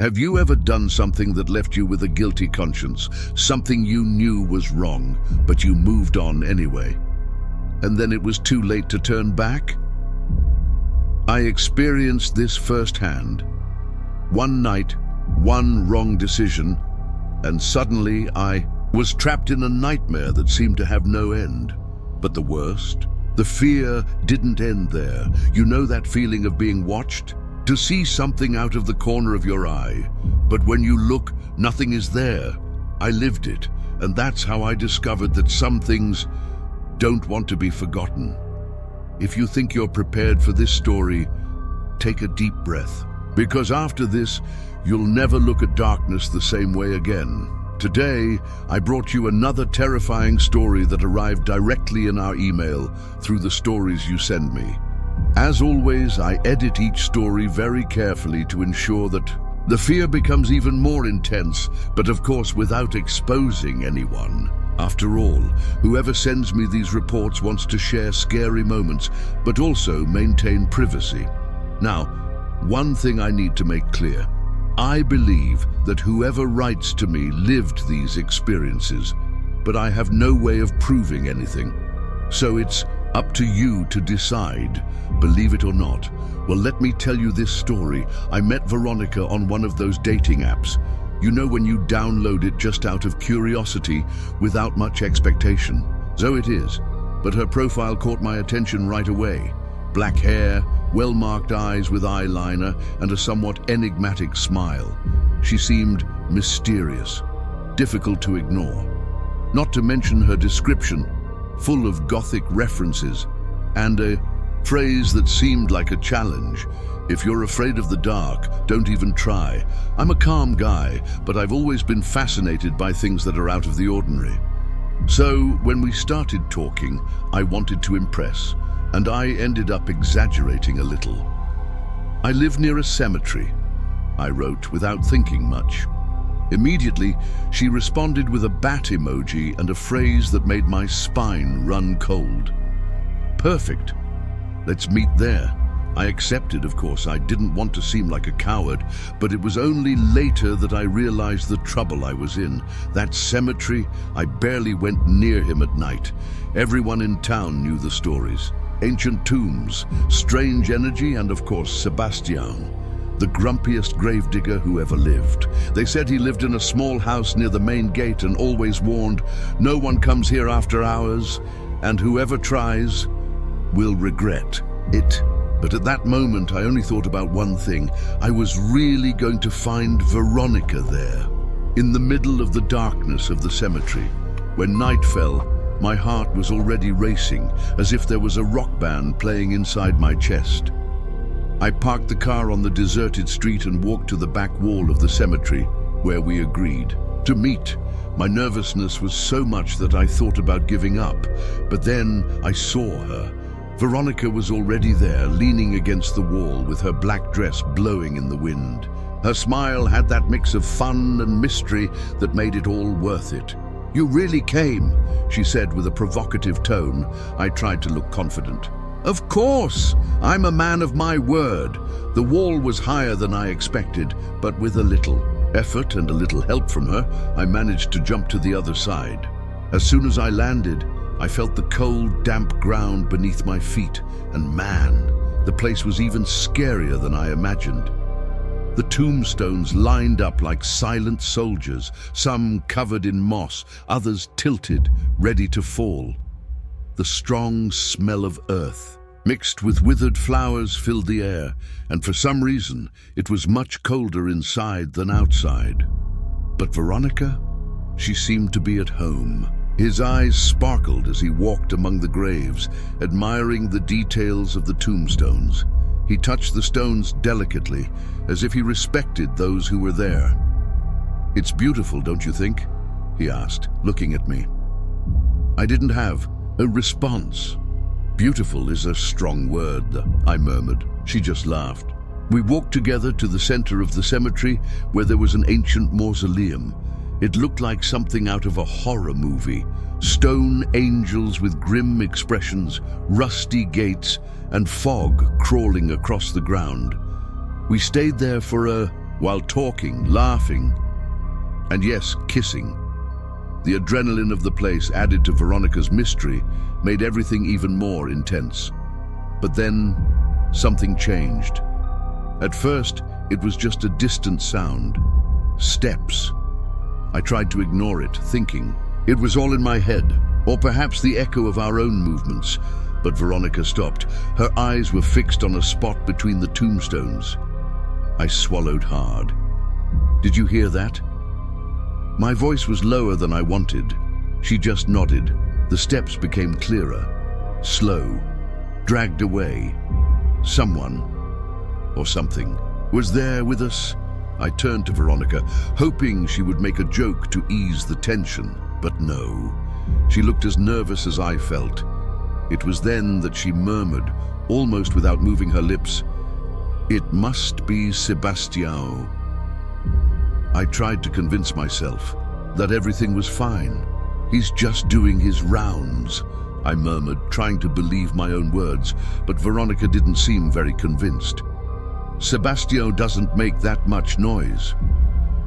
Have you ever done something that left you with a guilty conscience, something you knew was wrong, but you moved on anyway? And then it was too late to turn back? I experienced this firsthand. One night, one wrong decision, and suddenly I was trapped in a nightmare that seemed to have no end. But the worst, the fear didn't end there. You know that feeling of being watched? To see something out of the corner of your eye, but when you look, nothing is there. I lived it, and that's how I discovered that some things don't want to be forgotten. If you think you're prepared for this story, take a deep breath, because after this, you'll never look at darkness the same way again. Today, I brought you another terrifying story that arrived directly in our email through the stories you send me. As always, I edit each story very carefully to ensure that the fear becomes even more intense, but of course without exposing anyone. After all, whoever sends me these reports wants to share scary moments, but also maintain privacy. Now, one thing I need to make clear. I believe that whoever writes to me lived these experiences, but I have no way of proving anything. So it's up to you to decide, believe it or not. Well, let me tell you this story. I met Veronica on one of those dating apps. You know, when you download it just out of curiosity, without much expectation. So it is. But her profile caught my attention right away. Black hair, well-marked eyes with eyeliner, and a somewhat enigmatic smile. She seemed mysterious, difficult to ignore. Not to mention her description, full of gothic references, and a phrase that seemed like a challenge. If you're afraid of the dark, don't even try. I'm a calm guy, but I've always been fascinated by things that are out of the ordinary. So, when we started talking, I wanted to impress, and I ended up exaggerating a little. I live near a cemetery, I wrote without thinking much. Immediately, she responded with a bat emoji and a phrase that made my spine run cold. Perfect. Let's meet there. I accepted, of course. I didn't want to seem like a coward, but it was only later that I realized the trouble I was in. That cemetery, I barely went near him at night. Everyone in town knew the stories. Ancient tombs, strange energy, and of course, Sebastian, the grumpiest gravedigger who ever lived. They said he lived in a small house near the main gate and always warned, "No one comes here after hours, and whoever tries will regret it." But at that moment, I only thought about one thing. I was really going to find Veronica there, in the middle of the darkness of the cemetery. When night fell, my heart was already racing, as if there was a rock band playing inside my chest. I parked the car on the deserted street and walked to the back wall of the cemetery, where we agreed to meet. My nervousness was so much that I thought about giving up, but then I saw her. Veronica was already there, leaning against the wall with her black dress blowing in the wind. Her smile had that mix of fun and mystery that made it all worth it. "You really came," she said with a provocative tone. I tried to look confident. "Of course, I'm a man of my word." The wall was higher than I expected, but with a little effort and a little help from her, I managed to jump to the other side. As soon as I landed, I felt the cold, damp ground beneath my feet, and man, the place was even scarier than I imagined. The tombstones lined up like silent soldiers, some covered in moss, others tilted, ready to fall. The strong smell of earth, mixed with withered flowers, filled the air, and for some reason, it was much colder inside than outside. But Veronica, she seemed to be at home. His eyes sparkled as he walked among the graves, admiring the details of the tombstones. He touched the stones delicately, as if he respected those who were there. "It's beautiful, don't you think?" he asked, looking at me. I didn't have a response. "Beautiful is a strong word," I murmured. She just laughed. We walked together to the center of the cemetery, where there was an ancient mausoleum. It looked like something out of a horror movie. Stone angels with grim expressions, rusty gates, and fog crawling across the ground. We stayed there for a while talking, laughing, and yes, kissing. The adrenaline of the place, added to Veronica's mystery, made everything even more intense. But then, something changed. At first, it was just a distant sound. Steps. I tried to ignore it, thinking it was all in my head, or perhaps the echo of our own movements. But Veronica stopped. Her eyes were fixed on a spot between the tombstones. I swallowed hard. "Did you hear that?" My voice was lower than I wanted. She just nodded. The steps became clearer, slow, dragged away. Someone, or something, was there with us. I turned to Veronica, hoping she would make a joke to ease the tension, but no. She looked as nervous as I felt. It was then that she murmured, almost without moving her lips, "It must be Sebastião." I tried to convince myself that everything was fine. "He's just doing his rounds," I murmured, trying to believe my own words, but Veronica didn't seem very convinced. "Sebastião doesn't make that much noise,"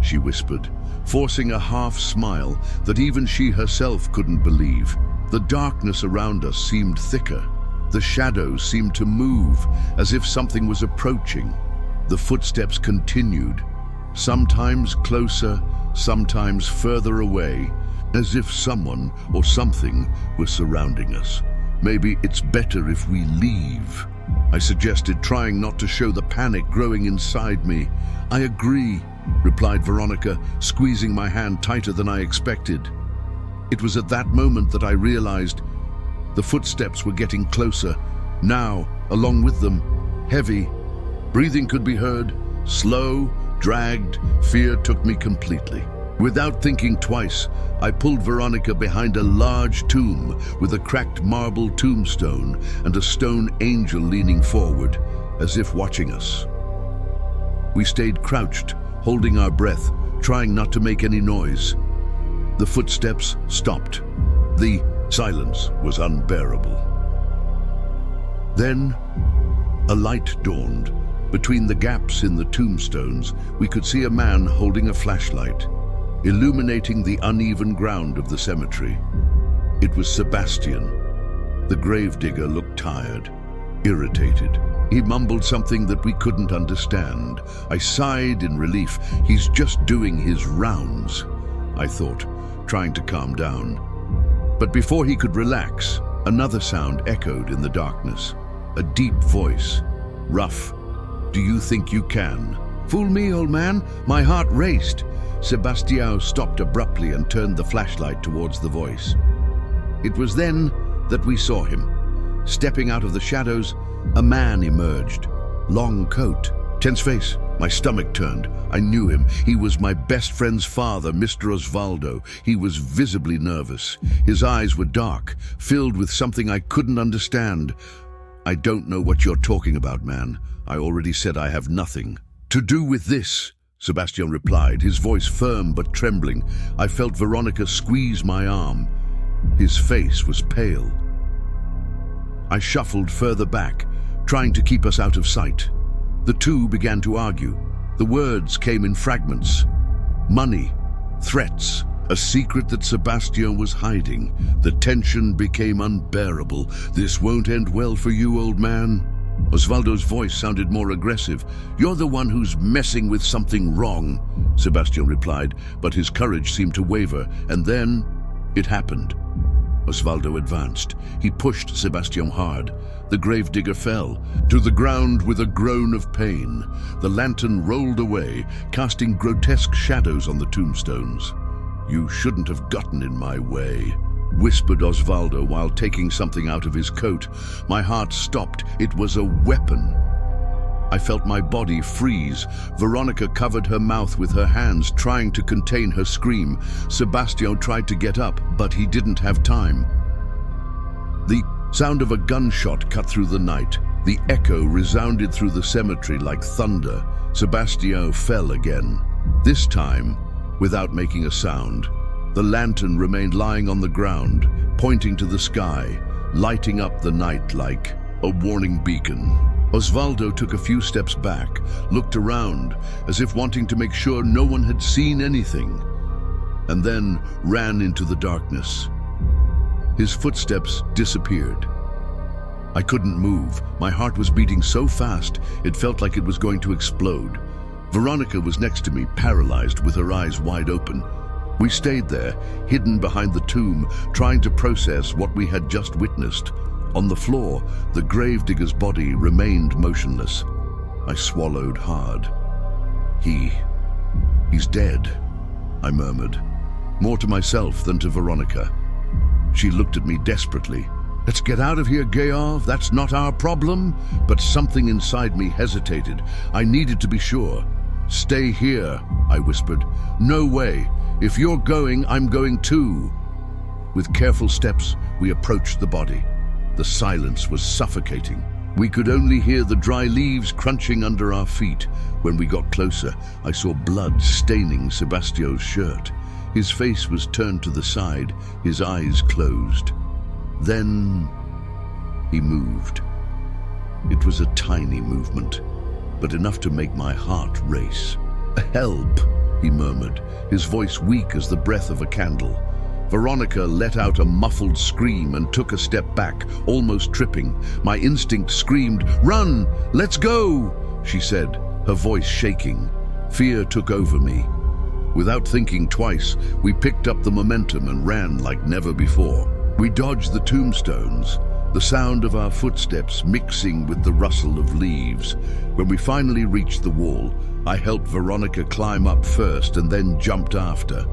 she whispered, forcing a half smile that even she herself couldn't believe. The darkness around us seemed thicker. The shadows seemed to move, as if something was approaching. The footsteps continued, sometimes closer, sometimes further away, as if someone or something was surrounding us. "Maybe it's better if we leave," I suggested, trying not to show the panic growing inside me. "I agree," replied Veronica, squeezing my hand tighter than I expected. It was at that moment that I realized the footsteps were getting closer. Now, along with them, heavy. Breathing could be heard, slow, dragged. Fear took me completely. Without thinking twice, I pulled Veronica behind a large tomb with a cracked marble tombstone and a stone angel leaning forward, as if watching us. We stayed crouched, holding our breath, trying not to make any noise. The footsteps stopped. The silence was unbearable. Then, a light dawned. Between the gaps in the tombstones, we could see a man holding a flashlight, illuminating the uneven ground of the cemetery. It was Sebastian. The gravedigger looked tired, irritated. He mumbled something that we couldn't understand. I sighed in relief. "He's just doing his rounds," I thought, trying to calm down. But before he could relax, another sound echoed in the darkness. A deep voice, rough. "Do you think you can?" "Fool me, old man." My heart raced. Sebastião stopped abruptly and turned the flashlight towards the voice. It was then that we saw him. Stepping out of the shadows, a man emerged. Long coat, tense face. My stomach turned. I knew him. He was my best friend's father, Mr. Osvaldo. He was visibly nervous. His eyes were dark, filled with something I couldn't understand. "I don't know what you're talking about, man. I already said I have nothing to do with this," Sebastian replied, his voice firm but trembling. I felt Veronica squeeze my arm. His face was pale. I shuffled further back, trying to keep us out of sight. The two began to argue. The words came in fragments. Money, threats, a secret that Sebastian was hiding. The tension became unbearable. "This won't end well for you, old man." Osvaldo's voice sounded more aggressive. "You're the one who's messing with something wrong," Sebastian replied, but his courage seemed to waver, and then it happened. Osvaldo advanced. He pushed Sebastian hard. The gravedigger fell to the ground with a groan of pain. The lantern rolled away, casting grotesque shadows on the tombstones. "You shouldn't have gotten in my way," whispered Osvaldo while taking something out of his coat. My heart stopped. It was a weapon. I felt my body freeze. Veronica covered her mouth with her hands, trying to contain her scream. Sebastian tried to get up, but he didn't have time. The sound of a gunshot cut through the night. The echo resounded through the cemetery like thunder. Sebastian fell again, this time without making a sound. The lantern remained lying on the ground, pointing to the sky, lighting up the night like a warning beacon. Osvaldo took a few steps back, looked around, as if wanting to make sure no one had seen anything, and then ran into the darkness. His footsteps disappeared. I couldn't move. My heart was beating so fast, it felt like it was going to explode. Veronica was next to me, paralyzed, with her eyes wide open. We stayed there, hidden behind the tomb, trying to process what we had just witnessed. On the floor, the gravedigger's body remained motionless. I swallowed hard. He's dead, I murmured, more to myself than to Veronica. She looked at me desperately. Let's get out of here, Georg. That's not our problem. But something inside me hesitated. I needed to be sure. Stay here, I whispered. No way. If you're going, I'm going too. With careful steps, we approached the body. The silence was suffocating. We could only hear the dry leaves crunching under our feet. When we got closer, I saw blood staining Sebastia's shirt. His face was turned to the side, his eyes closed. Then he moved. It was a tiny movement, but enough to make my heart race. "Help," he murmured, his voice weak as the breath of a candle. Veronica let out a muffled scream and took a step back, almost tripping. My instinct screamed, "Run! Let's go!" she said, her voice shaking. Fear took over me. Without thinking twice, we picked up the momentum and ran like never before. We dodged the tombstones, the sound of our footsteps mixing with the rustle of leaves. When we finally reached the wall, I helped Veronica climb up first and then jumped after.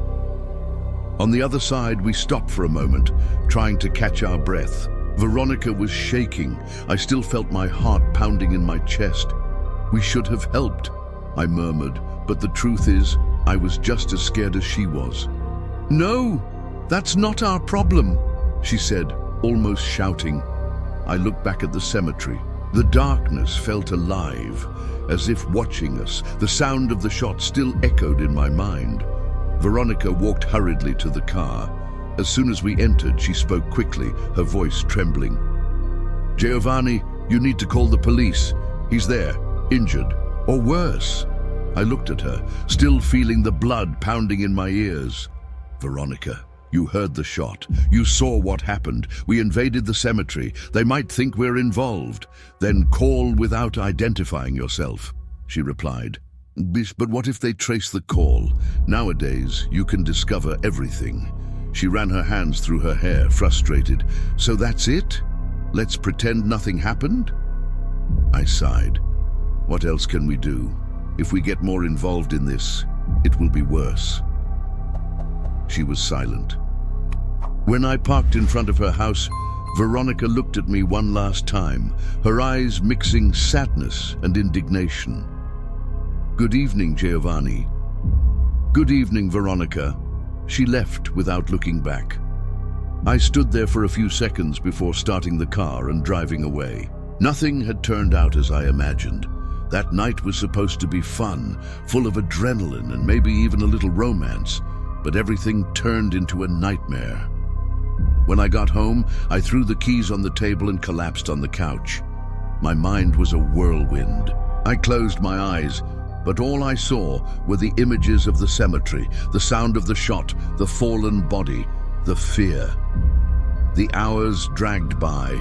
On the other side, we stopped for a moment, trying to catch our breath. Veronica was shaking. I still felt my heart pounding in my chest. "We should have helped," I murmured, but the truth is, I was just as scared as she was. "No, that's not our problem," she said, almost shouting. I looked back at the cemetery. The darkness felt alive, as if watching us. The sound of the shot still echoed in my mind. Veronica walked hurriedly to the car. As soon as we entered, she spoke quickly, her voice trembling. "Giovanni, you need to call the police. He's there, injured, or worse." I looked at her, still feeling the blood pounding in my ears. "Veronica, you heard the shot. You saw what happened. We invaded the cemetery. They might think we're involved. Then call without identifying yourself," she replied. "But what if they trace the call? Nowadays, you can discover everything." She ran her hands through her hair, frustrated. "So that's it? Let's pretend nothing happened?" I sighed. "What else can we do? If we get more involved in this, it will be worse." She was silent. When I parked in front of her house, Veronica looked at me one last time, her eyes mixing sadness and indignation. "Good evening, Giovanni." "Good evening, Veronica." She left without looking back. I stood there for a few seconds before starting the car and driving away. Nothing had turned out as I imagined. That night was supposed to be fun, full of adrenaline and maybe even a little romance, but everything turned into a nightmare. When I got home, I threw the keys on the table and collapsed on the couch. My mind was a whirlwind. I closed my eyes, but all I saw were the images of the cemetery, the sound of the shot, the fallen body, the fear. The hours dragged by.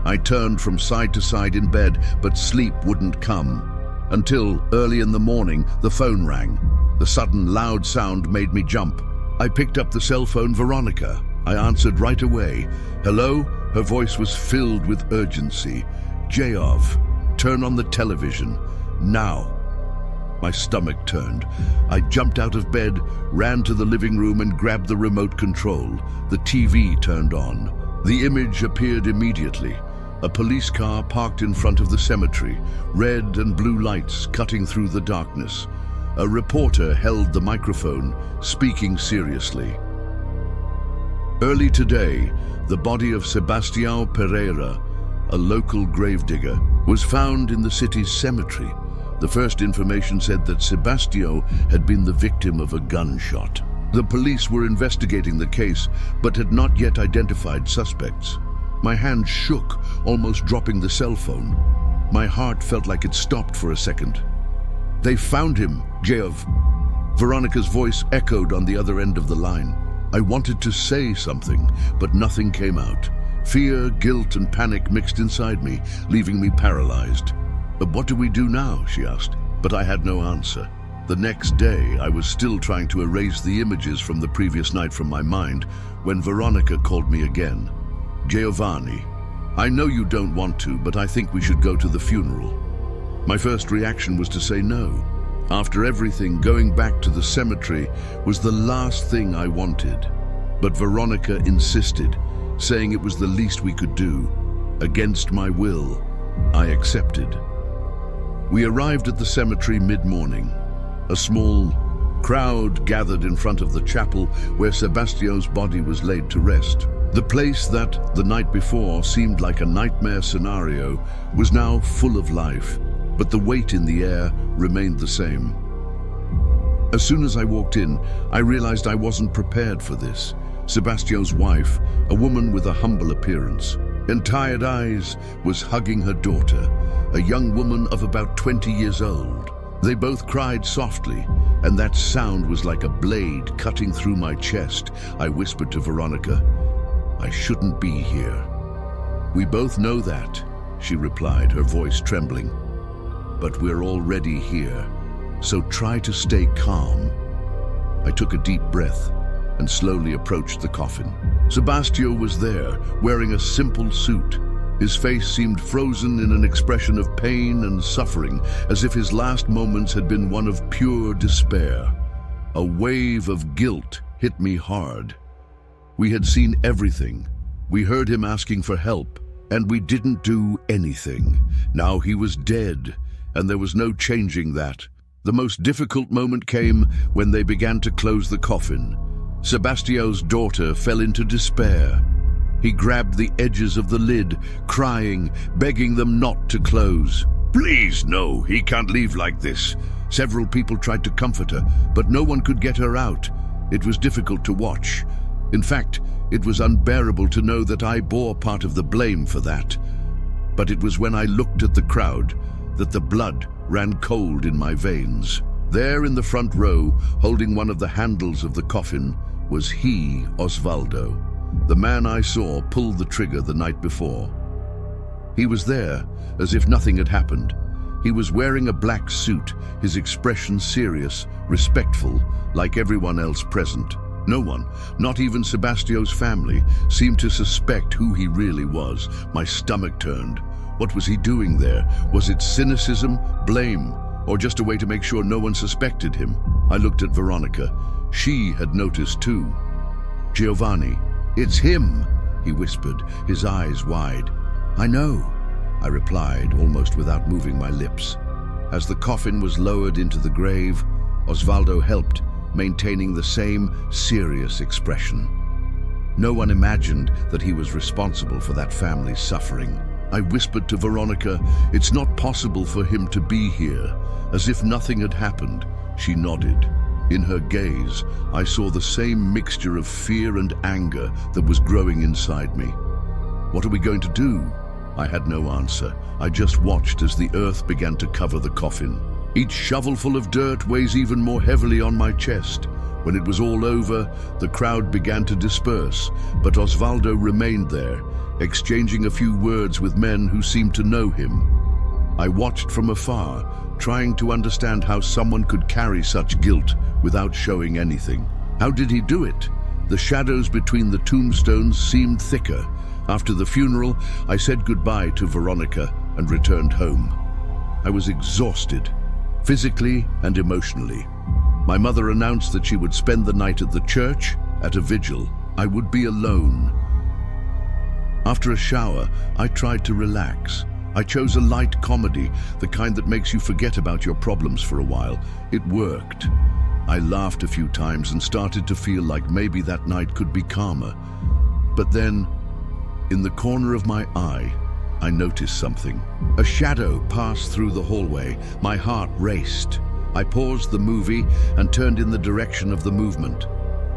I turned from side to side in bed, but sleep wouldn't come. Until, early in the morning, the phone rang. The sudden loud sound made me jump. I picked up the cell phone. "Veronica." I answered right away. "Hello?" Her voice was filled with urgency. "Georg, turn on the television. Now." My stomach turned. I jumped out of bed, ran to the living room and grabbed the remote control. The TV turned on. The image appeared immediately. A police car parked in front of the cemetery, red and blue lights cutting through the darkness. A reporter held the microphone, speaking seriously. "Early today, the body of Sebastião Pereira, a local gravedigger, was found in the city's cemetery. The first information said that Sebastião had been the victim of a gunshot. The police were investigating the case, but had not yet identified suspects." My hand shook, almost dropping the cell phone. My heart felt like it stopped for a second. "They found him, Geov." Veronica's voice echoed on the other end of the line. I wanted to say something, but nothing came out. Fear, guilt, and panic mixed inside me, leaving me paralyzed. "But what do we do now?" she asked, but I had no answer. The next day, I was still trying to erase the images from the previous night from my mind when Veronica called me again. "Giovanni, I know you don't want to, but I think we should go to the funeral." My first reaction was to say no. After everything, going back to the cemetery was the last thing I wanted. But Veronica insisted, saying it was the least we could do. Against my will, I accepted. We arrived at the cemetery mid-morning. A small crowd gathered in front of the chapel where Sebastia's body was laid to rest. The place that, the night before, seemed like a nightmare scenario was now full of life, but the weight in the air remained the same. As soon as I walked in, I realized I wasn't prepared for this. Sebastia's wife, a woman with a humble appearance and tired eyes, was hugging her daughter, a young woman of about 20 years old. They both cried softly, and that sound was like a blade cutting through my chest. I whispered to Veronica, "I shouldn't be here." "We both know that," she replied, her voice trembling. "But we're already here, so try to stay calm." I took a deep breath and slowly approached the coffin. Sebastio was there, wearing a simple suit. His face seemed frozen in an expression of pain and suffering, as if his last moments had been one of pure despair. A wave of guilt hit me hard. We had seen everything. We heard him asking for help, and we didn't do anything. Now he was dead, and there was no changing that. The most difficult moment came when they began to close the coffin. Sebastio's daughter fell into despair. He grabbed the edges of the lid, crying, begging them not to close. "Please, no, he can't leave like this." Several people tried to comfort her, but no one could get her out. It was difficult to watch. In fact, it was unbearable to know that I bore part of the blame for that. But it was when I looked at the crowd that the blood ran cold in my veins. There in the front row, holding one of the handles of the coffin, was he, Osvaldo, the man I saw pull the trigger the night before. He was there, as if nothing had happened. He was wearing a black suit, his expression serious, respectful, like everyone else present. No one, not even Sebastio's family, seemed to suspect who he really was. My stomach turned. What was he doing there? Was it cynicism, blame, or just a way to make sure no one suspected him? I looked at Veronica. She had noticed too. "Giovanni, it's him," he whispered, his eyes wide. "I know," I replied, almost without moving my lips. As the coffin was lowered into the grave, Osvaldo helped, maintaining the same serious expression. No one imagined that he was responsible for that family's suffering. I whispered to Veronica, "It's not possible for him to be here." As if nothing had happened, she nodded. In her gaze, I saw the same mixture of fear and anger that was growing inside me. "What are we going to do?" I had no answer. I just watched as the earth began to cover the coffin. Each shovelful of dirt weighs even more heavily on my chest. When it was all over, the crowd began to disperse, but Osvaldo remained there, exchanging a few words with men who seemed to know him. I watched from afar, trying to understand how someone could carry such guilt without showing anything. How did he do it? The shadows between the tombstones seemed thicker. After the funeral, I said goodbye to Veronica and returned home. I was exhausted, physically and emotionally. My mother announced that she would spend the night at the church, at a vigil. I would be alone. After a shower, I tried to relax. I chose a light comedy, the kind that makes you forget about your problems for a while. It worked. I laughed a few times and started to feel like maybe that night could be calmer. But then, in the corner of my eye, I noticed something. A shadow passed through the hallway. My heart raced. I paused the movie and turned in the direction of the movement.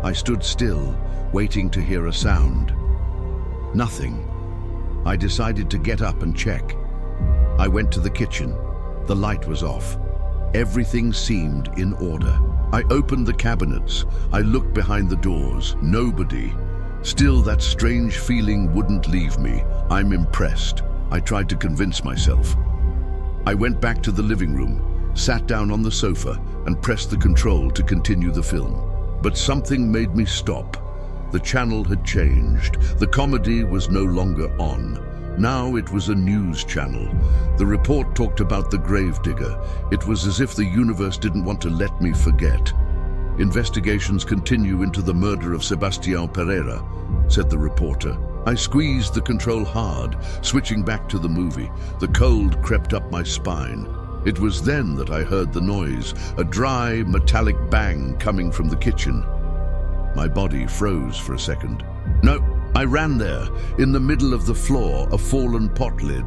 I stood still, waiting to hear a sound. Nothing. I decided to get up and check. I went to the kitchen. The light was off. Everything seemed in order. I opened the cabinets. I looked behind the doors. Nobody. Still, that strange feeling wouldn't leave me. I'm impressed. I tried to convince myself. I went back to the living room, sat down on the sofa, and pressed the control to continue the film. But something made me stop. The channel had changed. The comedy was no longer on. Now it was a news channel. The report talked about the Gravedigger. It was as if the universe didn't want to let me forget. Investigations continue into the murder of Sebastião Pereira, said the reporter. I squeezed the control hard, switching back to the movie. The cold crept up my spine. It was then that I heard the noise, a dry, metallic bang coming from the kitchen. My body froze for a second. No, I ran there, in the middle of the floor, a fallen pot lid.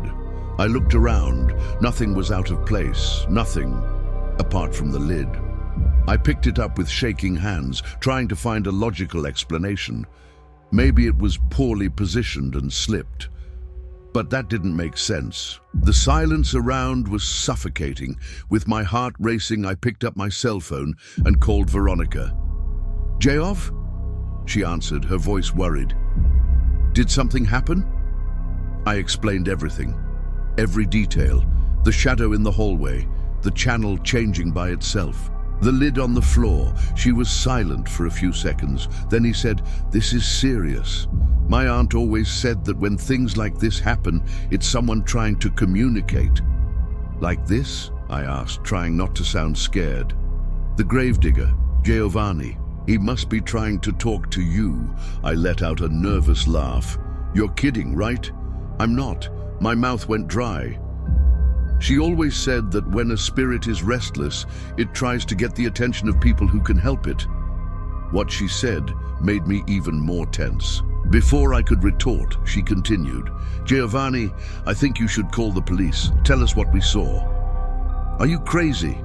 I looked around. Nothing was out of place, nothing, apart from the lid. I picked it up with shaking hands, trying to find a logical explanation. Maybe it was poorly positioned and slipped. But that didn't make sense. The silence around was suffocating. With my heart racing, I picked up my cell phone and called Veronica. "Geoff?" She answered, her voice worried. "Did something happen?" I explained everything. Every detail. The shadow in the hallway. The channel changing by itself. The lid on the floor. She was silent for a few seconds. Then he said, "This is serious. My aunt always said that when things like this happen, it's someone trying to communicate." "Like this?" I asked, trying not to sound scared. "The Gravedigger, Giovanni. He must be trying to talk to you." I let out a nervous laugh. "You're kidding, right?" "I'm not." My mouth went dry. She always said that when a spirit is restless, it tries to get the attention of people who can help it. What she said made me even more tense. Before I could retort, she continued, "Giovanni, I think you should call the police. Tell us what we saw." "Are you crazy?"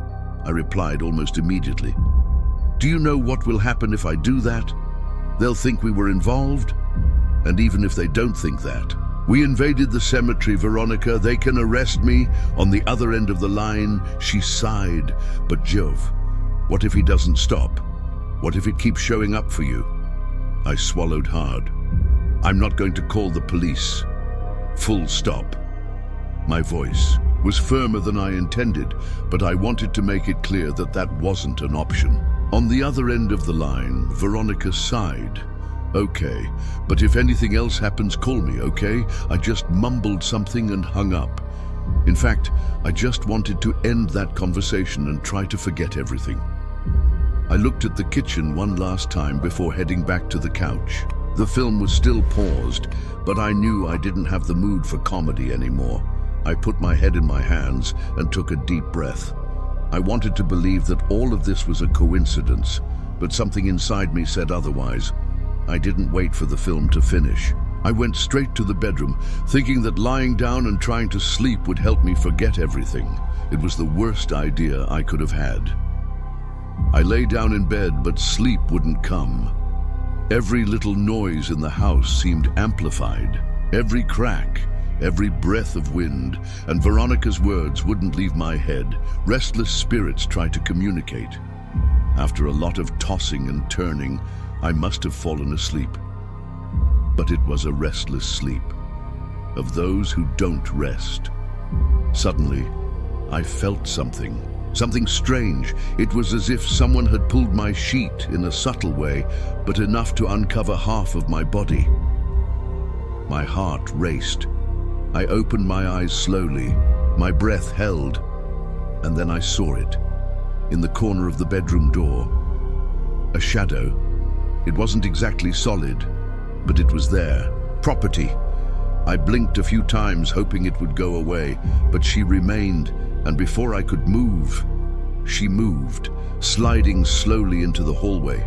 I replied almost immediately. "Do you know what will happen if I do that? They'll think we were involved. And even if they don't think that, we invaded the cemetery, Veronica. They can arrest me on the other end of the line." She sighed. "But Geoff, what if he doesn't stop? What if it keeps showing up for you?" I swallowed hard. "I'm not going to call the police. Full stop." My voice was firmer than I intended, but I wanted to make it clear that that wasn't an option. On the other end of the line, Veronica sighed. "Okay, but if anything else happens, call me, okay?" I just mumbled something and hung up. In fact, I just wanted to end that conversation and try to forget everything. I looked at the kitchen one last time before heading back to the couch. The film was still paused, but I knew I didn't have the mood for comedy anymore. I put my head in my hands and took a deep breath. I wanted to believe that all of this was a coincidence, but something inside me said otherwise. I didn't wait for the film to finish. I went straight to the bedroom, thinking that lying down and trying to sleep would help me forget everything. It was the worst idea I could have had. I lay down in bed, but sleep wouldn't come. Every little noise in the house seemed amplified. Every crack, every breath of wind, and Veronica's words wouldn't leave my head. Restless spirits try to communicate. After a lot of tossing and turning, I must have fallen asleep. But it was a restless sleep, of those who don't rest. Suddenly, I felt something strange. It was as if someone had pulled my sheet in a subtle way, but enough to uncover half of my body. My heart raced. I opened my eyes slowly. My breath held, and then I saw it. In the corner of the bedroom door, a shadow. It wasn't exactly solid, but it was there. Property. I blinked a few times, hoping it would go away, but she remained, and before I could move, she moved, sliding slowly into the hallway.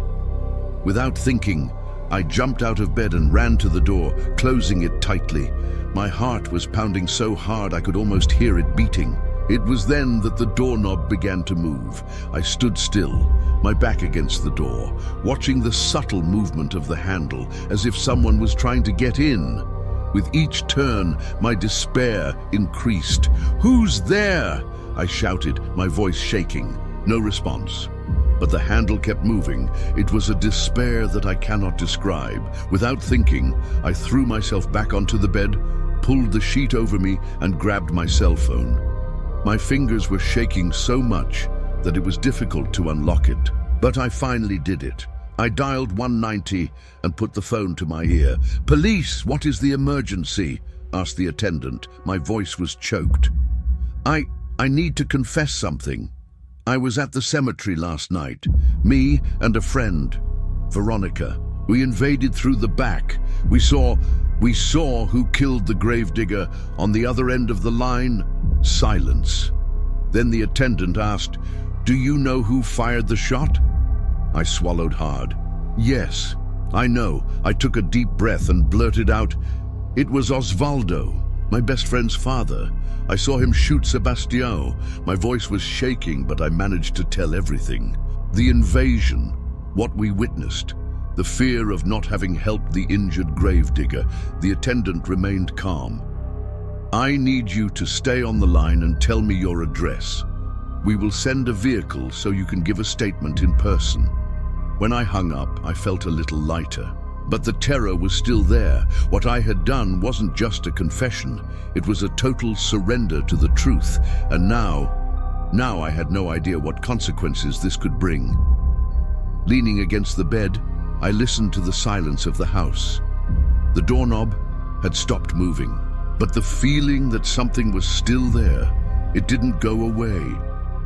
Without thinking, I jumped out of bed and ran to the door, closing it tightly. My heart was pounding so hard I could almost hear it beating. It was then that the doorknob began to move. I stood still, my back against the door, watching the subtle movement of the handle, as if someone was trying to get in. With each turn, my despair increased. "Who's there?" I shouted, my voice shaking. No response. But the handle kept moving. It was a despair that I cannot describe. Without thinking, I threw myself back onto the bed, pulled the sheet over me, and grabbed my cell phone. My fingers were shaking so much that it was difficult to unlock it. But I finally did it. I dialed 190 and put the phone to my ear. "Police, what is the emergency?" asked the attendant. My voice was choked. I need to confess something. I was at the cemetery last night. Me and a friend, Veronica. We invaded through the back. We saw who killed the gravedigger on the other end of the line. Silence. Then the attendant asked, "Do you know who fired the shot?" I swallowed hard. "Yes, I know." I took a deep breath and blurted out, "It was Osvaldo, my best friend's father. I saw him shoot Sebastião." My voice was shaking, but I managed to tell everything. The invasion, what we witnessed, the fear of not having helped the injured gravedigger. The attendant remained calm. "I need you to stay on the line and tell me your address. We will send a vehicle so you can give a statement in person." When I hung up, I felt a little lighter. But the terror was still there. What I had done wasn't just a confession. It was a total surrender to the truth. And now I had no idea what consequences this could bring. Leaning against the bed, I listened to the silence of the house. The doorknob had stopped moving, but the feeling that something was still there, it didn't go away.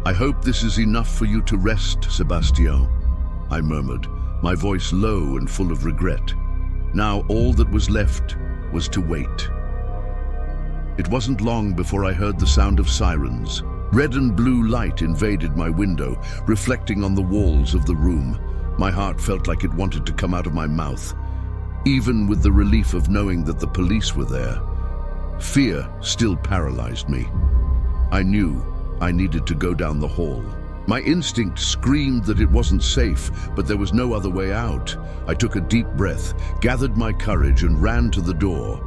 "I hope this is enough for you to rest, Sebastião," I murmured, my voice low and full of regret. Now all that was left was to wait. It wasn't long before I heard the sound of sirens. Red and blue light invaded my window, reflecting on the walls of the room. My heart felt like it wanted to come out of my mouth. Even with the relief of knowing that the police were there, fear still paralyzed me. I knew I needed to go down the hall. My instinct screamed that it wasn't safe, but there was no other way out. I took a deep breath, gathered my courage, and ran to the door.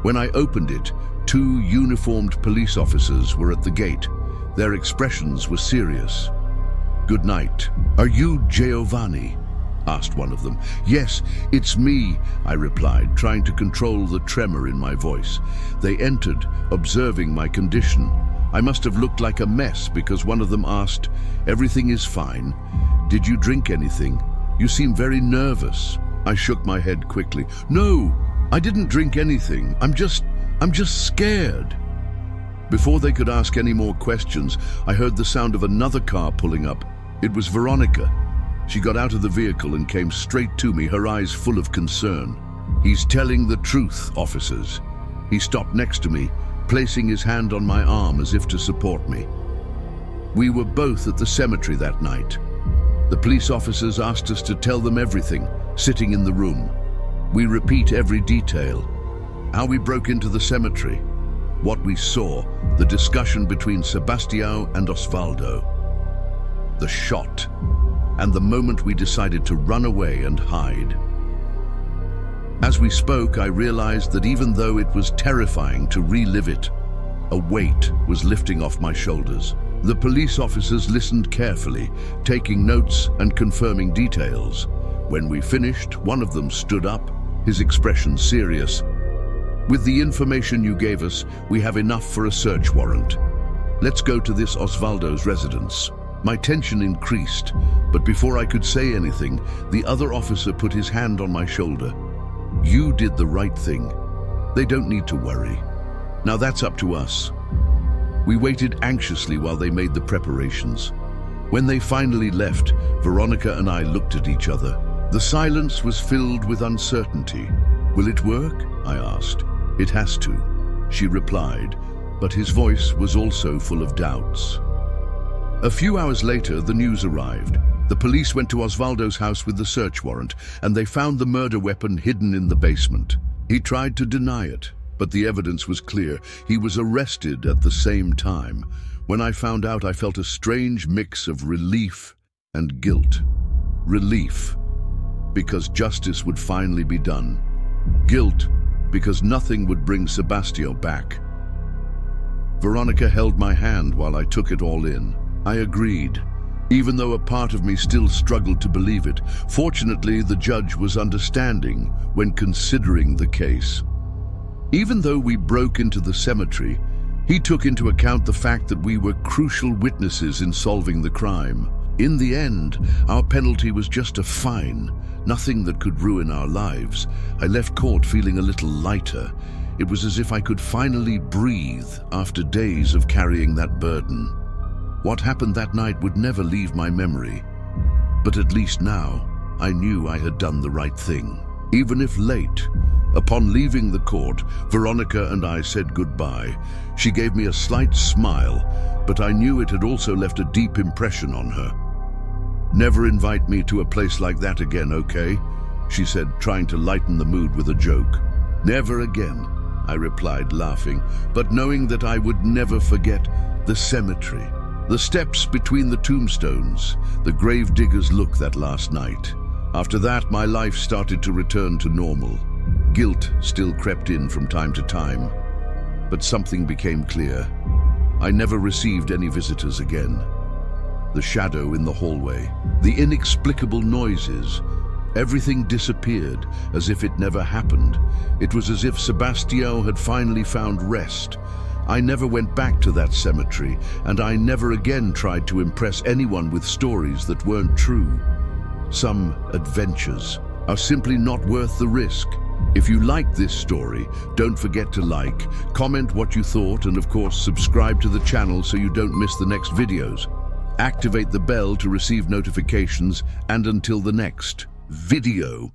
When I opened it, 2 uniformed police officers were at the gate. Their expressions were serious. "Good night. Are you Giovanni?" asked one of them. "Yes, it's me," I replied, trying to control the tremor in my voice. They entered, observing my condition. I must have looked like a mess because one of them asked, "Everything is fine. Did you drink anything? You seem very nervous." I shook my head quickly. "No, I didn't drink anything. I'm just scared." Before they could ask any more questions, I heard the sound of another car pulling up. It was Veronica. She got out of the vehicle and came straight to me, her eyes full of concern. "He's telling the truth, officers." He stopped next to me, placing his hand on my arm as if to support me. "We were both at the cemetery that night. The police officers asked us to tell them everything, sitting in the room. We repeat every detail. How we broke into the cemetery, what we saw, the discussion between Sebastião and Osvaldo, the shot, and the moment we decided to run away and hide." As we spoke, I realized that even though it was terrifying to relive it, a weight was lifting off my shoulders. The police officers listened carefully, taking notes and confirming details. When we finished, one of them stood up, his expression serious. "With the information you gave us, we have enough for a search warrant. Let's go to this Osvaldo's residence." My tension increased, but before I could say anything, the other officer put his hand on my shoulder. "You did the right thing. They don't need to worry. Now that's up to us." We waited anxiously while they made the preparations. When they finally left, Veronica and I looked at each other. The silence was filled with uncertainty. "Will it work?" I asked. "It has to," she replied, but his voice was also full of doubts. A few hours later, the news arrived. The police went to Osvaldo's house with the search warrant, and they found the murder weapon hidden in the basement. He tried to deny it, but the evidence was clear. He was arrested at the same time. When I found out, I felt a strange mix of relief and guilt. Relief, because justice would finally be done. Guilt, because nothing would bring Sebastião back. Veronica held my hand while I took it all in. I agreed, even though a part of me still struggled to believe it. Fortunately, the judge was understanding when considering the case. Even though we broke into the cemetery, he took into account the fact that we were crucial witnesses in solving the crime. In the end, our penalty was just a fine, nothing that could ruin our lives. I left court feeling a little lighter. It was as if I could finally breathe after days of carrying that burden. What happened that night would never leave my memory. But at least now, I knew I had done the right thing. Even if late, upon leaving the court, Veronica and I said goodbye. She gave me a slight smile, but I knew it had also left a deep impression on her. "Never invite me to a place like that again, okay?" she said, trying to lighten the mood with a joke. "Never again," I replied, laughing, but knowing that I would never forget the cemetery, the steps between the tombstones, the gravediggers' look that last night. After that, my life started to return to normal. Guilt still crept in from time to time, but something became clear. I never received any visitors again. The shadow in the hallway, the inexplicable noises, everything disappeared as if it never happened. It was as if Sebastião had finally found rest. I never went back to that cemetery, and I never again tried to impress anyone with stories that weren't true. Some adventures are simply not worth the risk. If you liked this story, don't forget to like, comment what you thought, and of course subscribe to the channel so you don't miss the next videos. Activate the bell to receive notifications, and until the next video.